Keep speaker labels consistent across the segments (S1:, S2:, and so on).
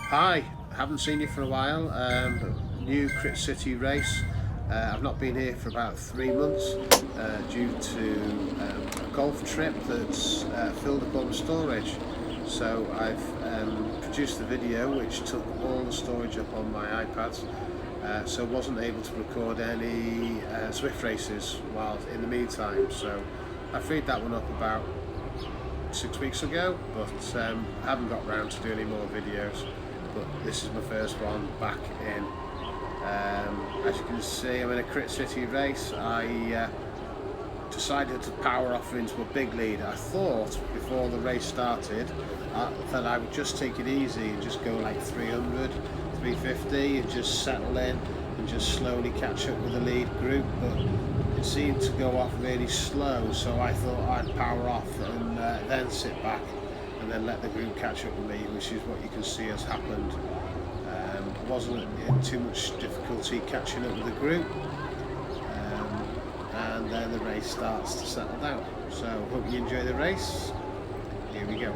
S1: Hi, haven't seen you for a while. New Crit City race. I've not been here for about 3 months due to a golf trip that's filled up all the storage. So I've produced the video which took all the storage up on my iPads, so wasn't able to record any Zwift races while in the meantime. So I freed that one up about 6 weeks ago, but haven't got round to do any more videos. But this is my first one back in. As you can see, I'm in a Crit City race. I decided to power off into a big lead. I thought before the race started that I would just take it easy and just go like 300, 350 and just settle in and just slowly catch up with the lead group, but it seemed to go off really slow, so I thought I'd power off and then sit back and then let the group catch up with me, which is what you can see has happened. I wasn't in too much difficulty catching up with the group, and then the race starts to settle down. So hope you enjoy the race. Here we go.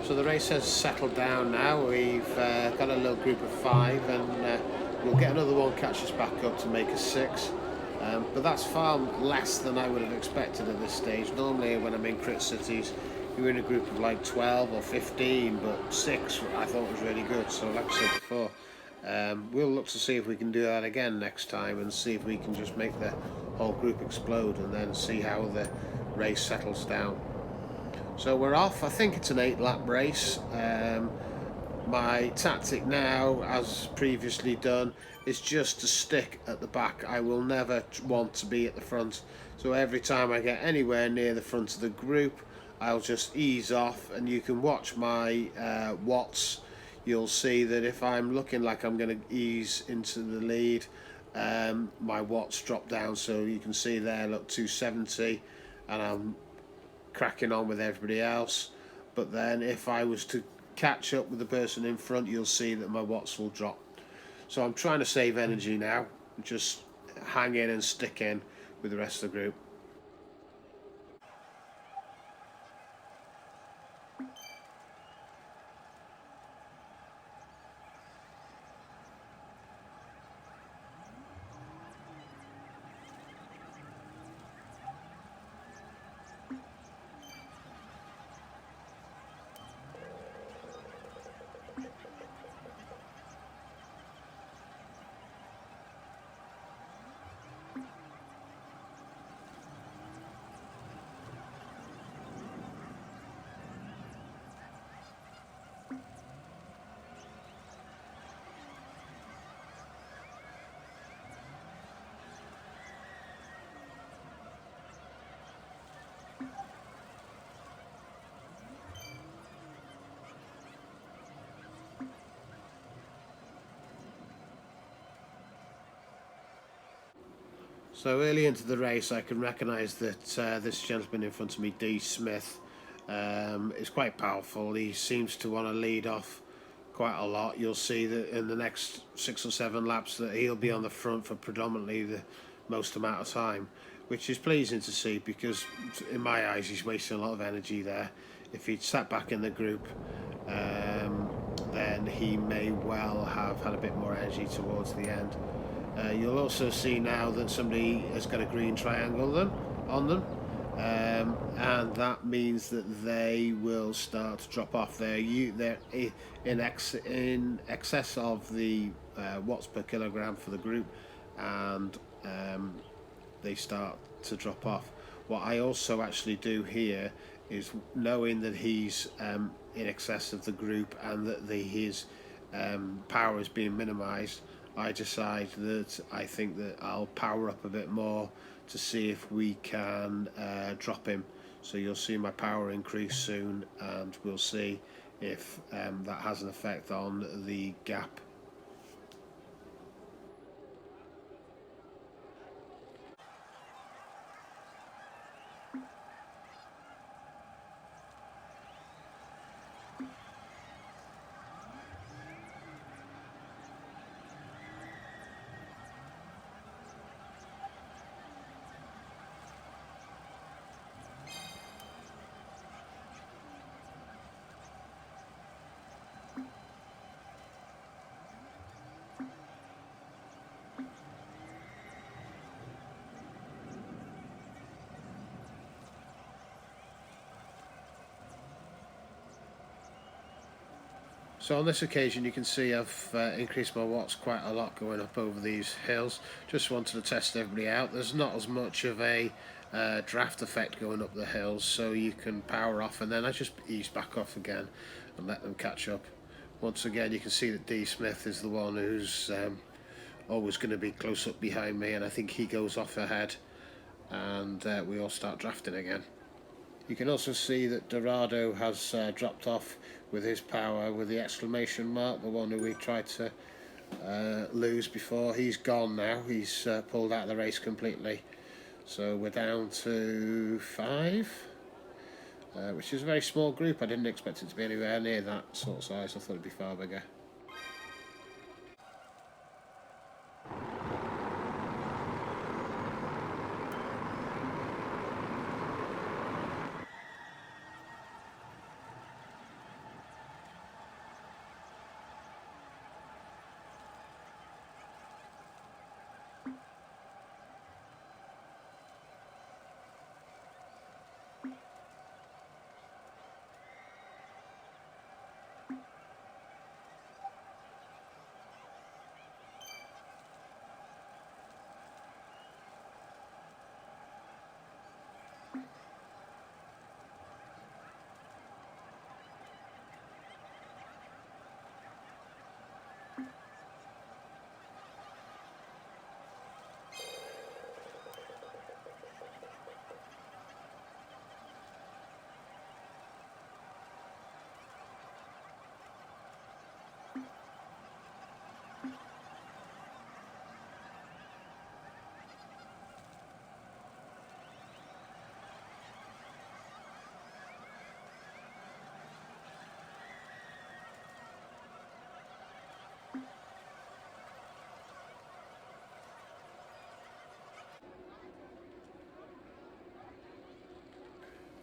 S1: So the race has settled down now. We've got a little group of 5, and we'll get another one catch us back up to make us 6. But that's far less than I would have expected at this stage. Normally when I'm in Crit Cities, you're in a group of like 12 or 15, but 6 I thought was really good. So like I said before, we'll look to see if we can do that again next time and see if we can just make the whole group explode and then see how the race settles down. So we're off. I think it's an 8-lap race. My tactic now, as previously done, is just to stick at the back. I will never want to be at the front. So every time I get anywhere near the front of the group, I'll just ease off, and you can watch my watts. You'll see that if I'm looking like I'm going to ease into the lead, my watts drop down. So you can see there, look, 270, and I'm cracking on with everybody else. But then if I was to catch up with the person in front, you'll see that my watts will drop. So I'm trying to save energy now, just hang in and stick in with the rest of the group. So early into the race, I can recognise that this gentleman in front of me, D. Smith, is quite powerful. He seems to want to lead off quite a lot. You'll see that in the next 6 or 7 laps that he'll be on the front for predominantly the most amount of time, which is pleasing to see, because in my eyes he's wasting a lot of energy there. If he'd sat back in the group, then he may well have had a bit more energy towards the end. You'll also see now that somebody has got a green triangle on them, and that means that they will start to drop off. They're in excess of the watts per kilogram for the group, and they start to drop off. What I also actually do here is, knowing that he's in excess of the group and that his power is being minimised, I decide that I think that I'll power up a bit more to see if we can drop him. So you'll see my power increase soon, and we'll see if that has an effect on the gap. So on this occasion, you can see I've increased my watts quite a lot going up over these hills. Just wanted to test everybody out. There's not as much of a draft effect going up the hills, so you can power off, and then I just ease back off again and let them catch up. Once again, you can see that D. Smith is the one who's always going to be close up behind me, and I think he goes off ahead, and we all start drafting again. You can also see that Dorado has dropped off with his power with the exclamation mark, the one who we tried to lose before. He's gone now. He's pulled out of the race completely. So we're down to 5, which is a very small group. I didn't expect it to be anywhere near that sort of size. I thought it'd be far bigger.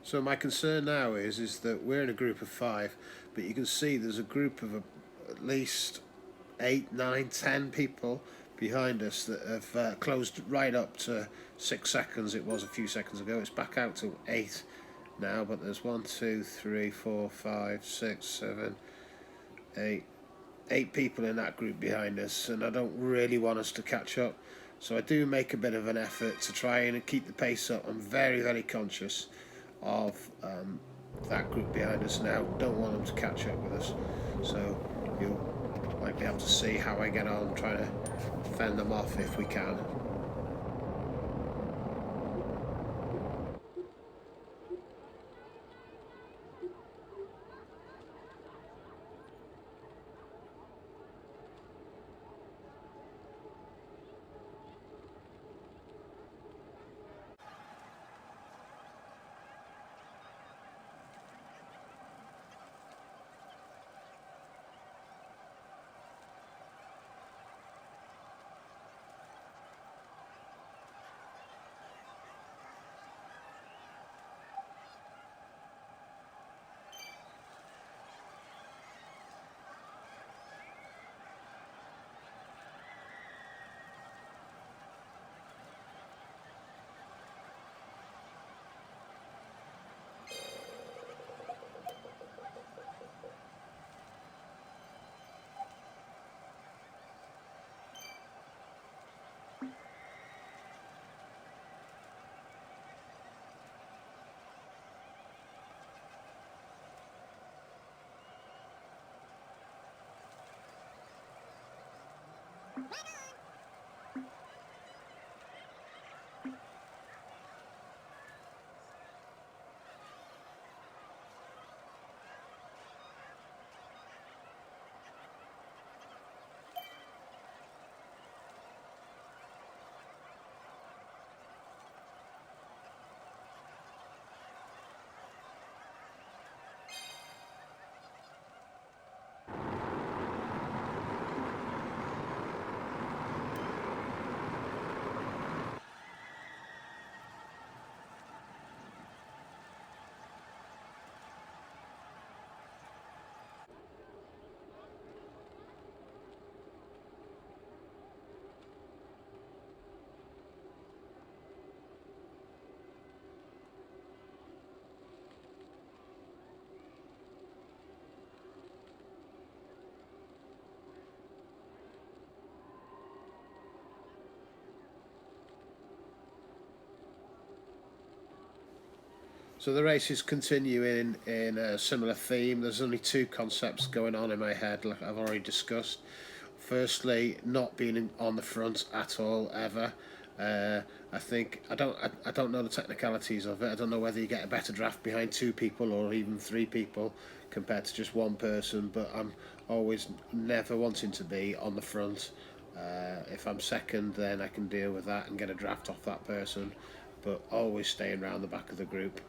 S1: So my concern now is that we're in a group of 5, but you can see there's a group of at least 8, 9, 10 people behind us that have closed right up to 6 seconds. It was a few seconds ago. It's back out to 8 now, but there's 1, 2, 3, 4, 5, 6, 7, 8 people in that group behind us, and I don't really want us to catch up. So I do make a bit of an effort to try and keep the pace up. I'm very, very conscious of that group behind us now. Don't want them to catch up with us, so you might be able to see how I get on trying to fend them off if we can. So the race is continuing in a similar theme. There's only two concepts going on in my head, like I've already discussed. Firstly, not being on the front at all ever. I think I don't know the technicalities of it. I don't know whether you get a better draft behind two people or even three people compared to just one person. But I'm always never wanting to be on the front. If I'm second, then I can deal with that and get a draft off that person. But always staying around the back of the group.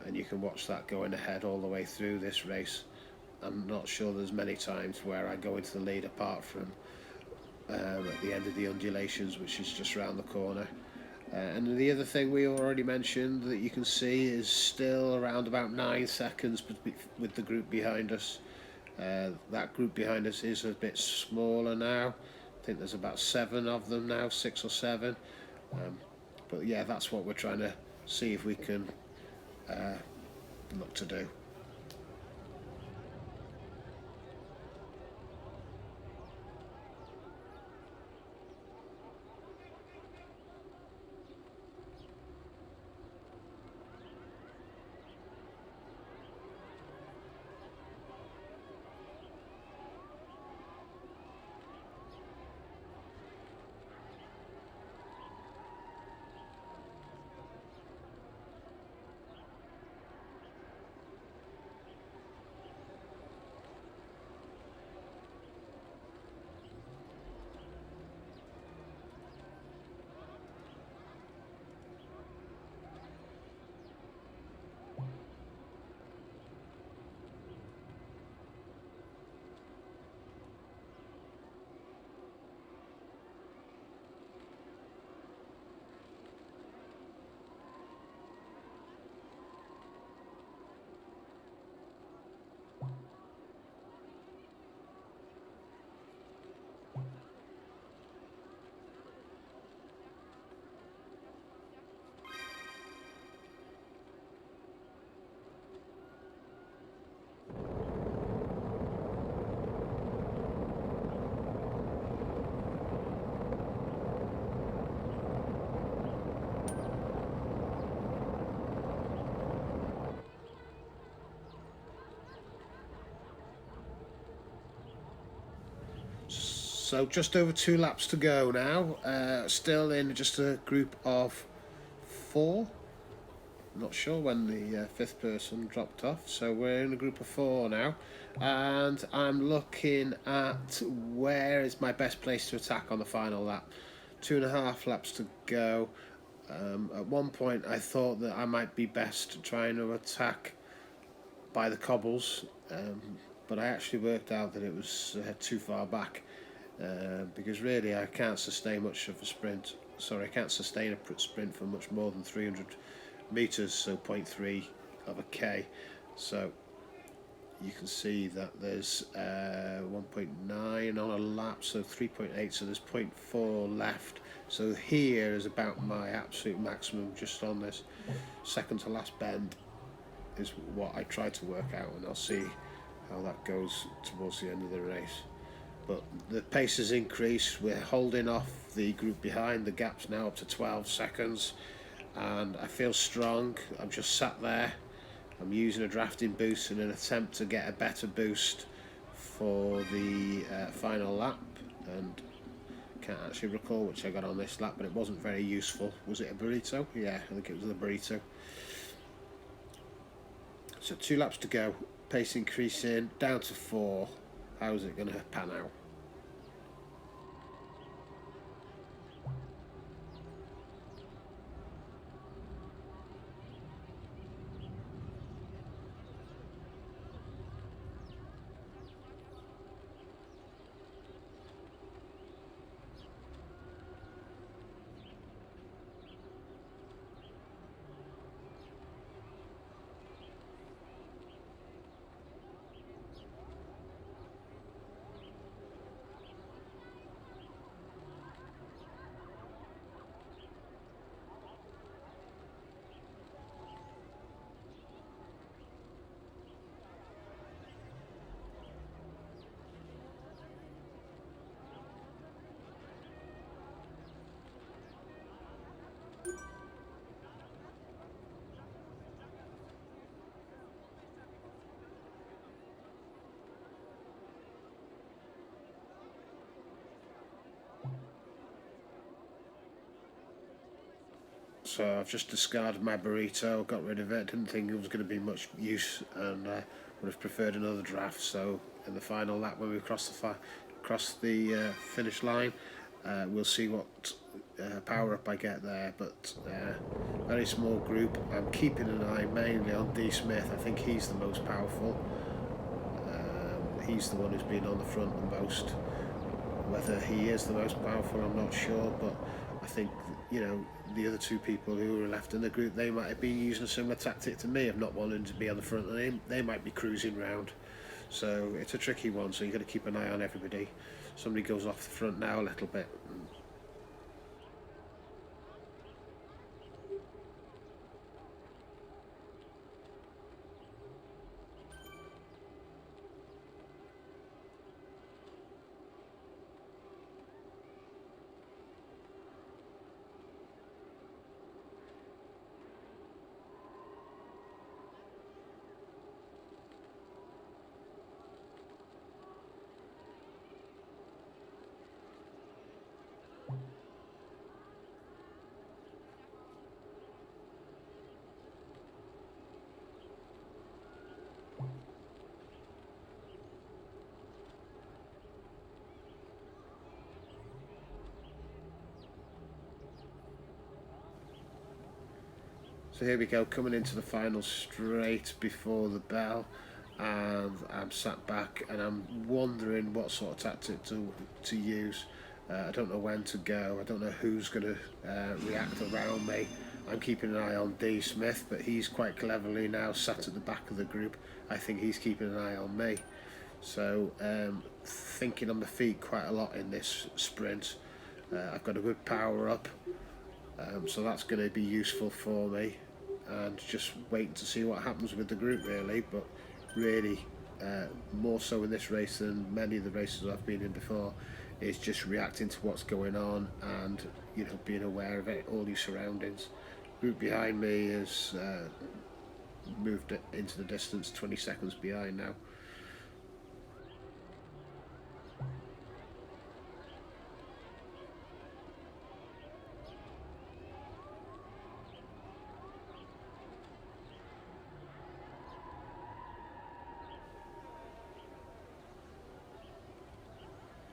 S1: And you can watch that going ahead all the way through this race. I'm not sure there's many times where I go into the lead apart from at the end of the undulations, which is just around the corner. And the other thing we already mentioned that you can see is still around about 9 seconds with the group behind us. That group behind us is a bit smaller now. I think there's about 7 of them now, 6 or 7. But yeah, that's what we're trying to see if we can look to do. So just over 2 laps to go now. Still in just a group of 4. Not sure when the 5th person dropped off. So we're in a group of 4 now. And I'm looking at where is my best place to attack on the final lap. 2.5 laps to go. At one point I thought that I might be best trying to attack by the cobbles. But I actually worked out that it was too far back. Because really I can't sustain much of a sprint. Sorry, I can't sustain a sprint for much more than 300 meters, so 0.3 of a K. So you can see that there's 1.9 on a lap, so 3.8, so there's 0.4 left. So here is about my absolute maximum, just on this second to last bend is what I tried to work out, and I'll see how that goes towards the end of the race. But the pace has increased. We're holding off the group behind. The gap's now up to 12 seconds, and I feel strong. I'm just sat there. I'm using a drafting boost in an attempt to get a better boost for the final lap, and Can't actually recall which I got on this lap, but it wasn't very useful. Was it a burrito? Yeah, I think it was a burrito. So 2 laps to go. Pace increasing down to 4. How's it going to pan out? So I've just discarded my burrito, got rid of it, didn't think it was going to be much use, and would have preferred another draft. So in the final lap, when we cross the finish line, we'll see what power up I get there. But very small group. I'm keeping an eye mainly on D Smith. I think he's the most powerful. He's the one who's been on the front the most. Whether he is the most powerful, I'm not sure, but I think, you know, the other 2 people who were left in the group, they might have been using a similar tactic to me of not wanting to be on the front, and they might be cruising round. So it's a tricky one, so you've got to keep an eye on everybody. Somebody goes off the front now a little bit. So here we go, coming into the final straight before the bell, and I'm sat back and I'm wondering what sort of tactic to use. I don't know when to go. I don't know who's going to react around me. I'm keeping an eye on D Smith, but he's quite cleverly now sat at the back of the group. I think he's keeping an eye on me. So thinking on my feet quite a lot in this sprint. I've got a good power up, so that's going to be useful for me, and just waiting to see what happens with the group really. But really, more so in this race than many of the races I've been in before, is just reacting to what's going on and, you know, being aware of it, all your surroundings. Group behind me has moved it into the distance, 20 seconds behind now.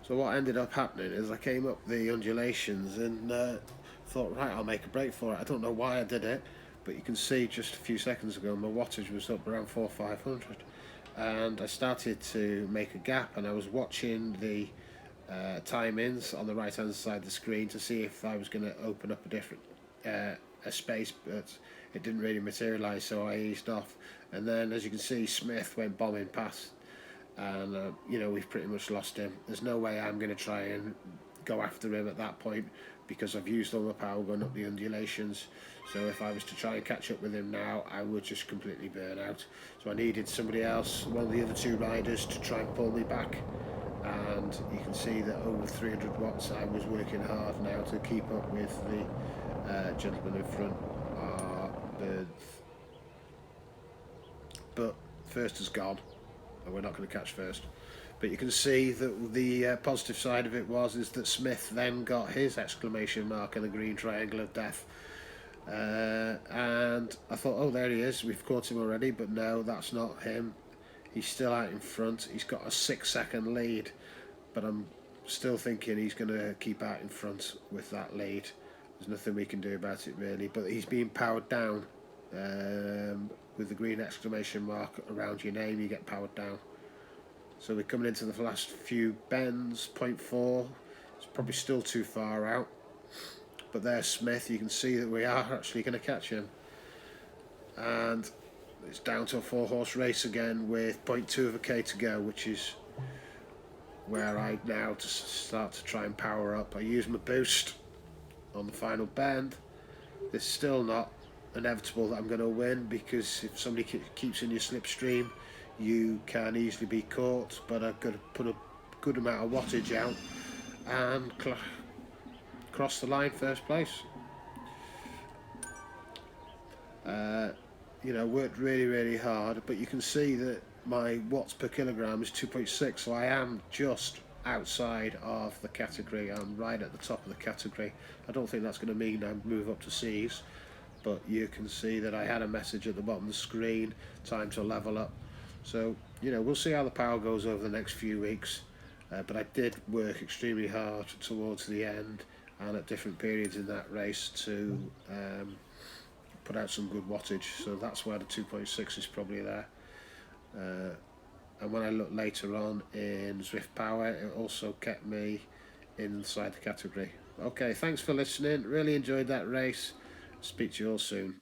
S1: So what ended up happening is I came up the undulations and thought, right, I'll make a break for it. I don't know why I did it, but you can see just a few seconds ago my wattage was up around 400-500, and I started to make a gap, and I was watching the time-ins on the right-hand side of the screen to see if I was going to open up a different a space, but it didn't really materialise, so I eased off. And then, as you can see, Smith went bombing past, and you know, we've pretty much lost him. There's no way I'm going to try and go after him at that point, because I've used all my power going up the undulations. So if I was to try and catch up with him now, I would just completely burn out. So I needed somebody else, one of the other 2 riders, to try and pull me back. And you can see that over 300 watts I was working hard now to keep up with the gentleman in front. But first is gone, and we're not going to catch first. But you can see that the positive side of it is that Smith then got his exclamation mark in the green triangle of death. And I thought, oh, there he is, we've caught him already, but no, that's not him. He's still out in front. He's got a 6-second lead, but I'm still thinking he's going to keep out in front with that lead. There's nothing we can do about it really, but he's being powered down. With the green exclamation mark around your name, you get powered down. So we're coming into the last few bends, 0.4. It's probably still too far out. But there's Smith. You can see that we are actually going to catch him. And it's down to a 4-horse race again with 0.2 of a K to go, which is where I now start to try and power up. I use my boost on the final bend. It's still not inevitable that I'm going to win, because if somebody keeps in your slipstream, you can easily be caught, but I've got to put a good amount of wattage out and cross the line first place. You know, worked really hard, but you can see that my watts per kilogram is 2.6, so I am just outside of the category. I'm right at the top of the category. I don't think that's going to mean I move up to C's, but you can see that I had a message at the bottom of the screen, time to level up. So, you know, we'll see how the power goes over the next few weeks, but I did work extremely hard towards the end and at different periods in that race to put out some good wattage, so that's why the 2.6 is probably there. And when I look later on in Zwift Power, it also kept me inside the category. Okay, thanks for listening. Really enjoyed that race. Speak to you all soon.